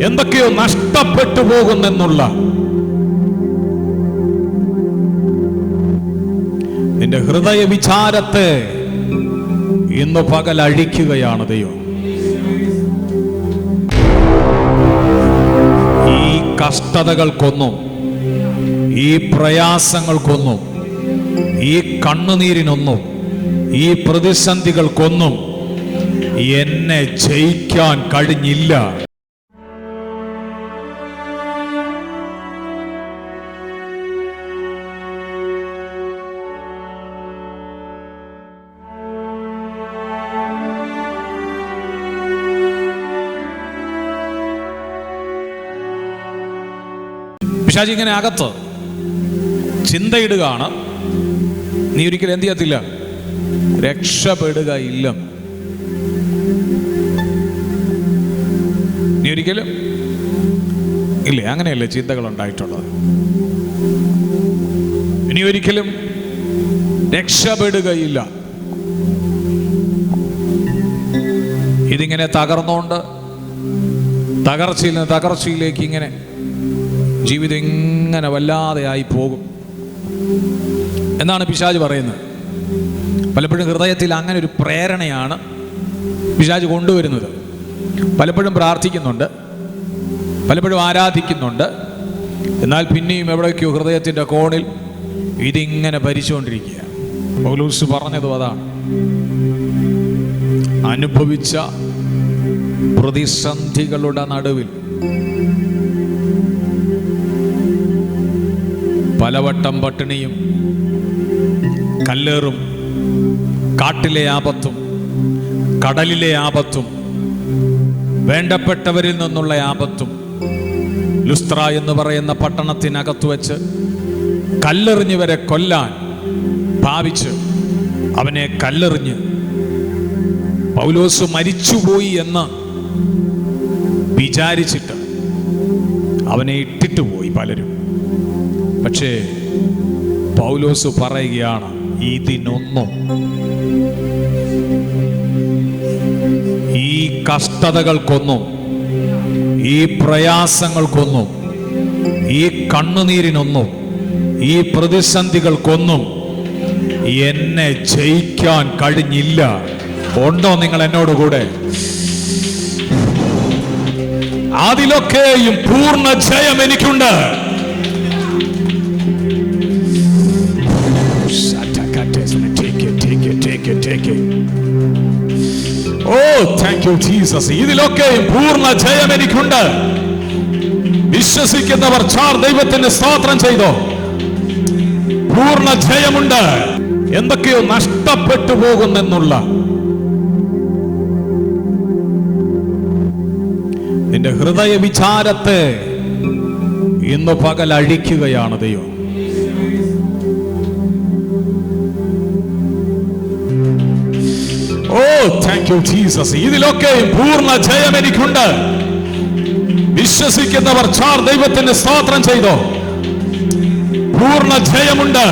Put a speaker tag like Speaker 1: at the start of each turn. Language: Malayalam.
Speaker 1: എന്തൊക്കെയോ നഷ്ടപ്പെട്ടു പോകുന്നെന്നുള്ള നിന്റെ ഹൃദയ വിചാരത്തെ ഇന്ന് പകൽ അഴിക്കുകയാണ് ദൈവം. ഈ കഷ്ടതകൾക്കൊന്നും, ഈ പ്രയാസങ്ങൾക്കൊന്നും, ഈ കണ്ണുനീരിനൊന്നും, ഈ പ്രതിസന്ധികൾക്കൊന്നും എന്നെ ജയിക്കാൻ കഴിഞ്ഞില്ല. പിശാച് ഇങ്ങനെ അകത്ത് ചിന്തയിടുകയാണ്, നീ ഒരിക്കലും എന്ത് ചെയ്യത്തില്ല, രക്ഷപ്പെടുക ഇല്ല, നീ ഒരിക്കലും ഇല്ലേ. അങ്ങനെയല്ലേ ചിന്തകൾ ഉണ്ടായിട്ടുള്ളത്. ഇനി ഒരിക്കലും രക്ഷപ്പെടുകയില്ല. ഇതിങ്ങനെ തകർന്നുകൊണ്ട് തകർച്ചയിൽ നിന്ന് തകർച്ചയിലേക്ക് ഇങ്ങനെ ജീവിതം ഇങ്ങനെ വല്ലാതെ ആയി പോകും എന്നാണ് പിശാച് പറയുന്നത്. പലപ്പോഴും ഹൃദയത്തിൽ അങ്ങനെ ഒരു പ്രേരണയാണ് പിശാച് കൊണ്ടുവരുന്നത്. പലപ്പോഴും പ്രാർത്ഥിക്കുന്നുണ്ട്, പലപ്പോഴും ആരാധിക്കുന്നുണ്ട്, എന്നാൽ പിന്നെയും എവിടേക്കോ ഹൃദയത്തിൻ്റെ കോണിൽ ഇതിങ്ങനെ ഭരിച്ചുകൊണ്ടിരിക്കുക. പൗലോസ് പറഞ്ഞതും അതാണ്. അനുഭവിച്ച പ്രതിസന്ധികളുടെ നടുവിൽ പലവട്ടം പട്ടിണിയും കല്ലേറും കാട്ടിലെ ആപത്തും കടലിലെ ആപത്തും വേണ്ടപ്പെട്ടവരിൽ നിന്നുള്ള ആപത്തും ലുസ്ത്ര എന്ന് പറയുന്ന പട്ടണത്തിനകത്ത് വെച്ച് കല്ലെറിഞ്ഞവരെ കൊല്ലാൻ ഭാവിച്ച് അവനെ കല്ലെറിഞ്ഞ് പൗലോസ് മരിച്ചുപോയി എന്ന് വിചാരിച്ചിട്ട് അവനെ ഇട്ടിട്ട് പോയി പലരും. പക്ഷേ പൗലോസ് പറയുകയാണ്, ഇതിനൊന്നും, ഈ കഷ്ടതകൾക്കൊന്നും, ഈ പ്രയാസങ്ങൾക്കൊന്നും, ഈ കണ്ണുനീരിനൊന്നും, ഈ പ്രതിസന്ധികൾക്കൊന്നും എന്നെ ജയിക്കാൻ കഴിഞ്ഞില്ല. ഉണ്ടോ നിങ്ങൾ എന്നോടുകൂടെ? അതിലൊക്കെയും പൂർണ്ണ ജയം എനിക്കുണ്ട്. ഇതിലൊക്കെയും പൂർണ്ണ ജയം എനിക്കുണ്ട്. വിശ്വസിക്കുന്നവർ ദൈവത്തിന് സ്തോത്രം ചെയ്തോ. പൂർണ്ണ ജയമുണ്ട്. എന്തൊക്കെയോ നഷ്ടപ്പെട്ടു പോകുന്നെന്നുള്ള നിന്റെ ഹൃദയ വിചാരത്തെ ഇന്ന് പകൽ അഴിക്കുകയാണ് ദൈവം. Thank you Jesus. ഇതിലൊക്കെയും പൂർണ്ണ ജയം എനിക്കുണ്ട്. വിശ്വസിക്കുന്നവർ ദൈവത്തിന് സ്തോത്രം ചെയ്തോ. പൂർണ്ണ ജയമുണ്ട്.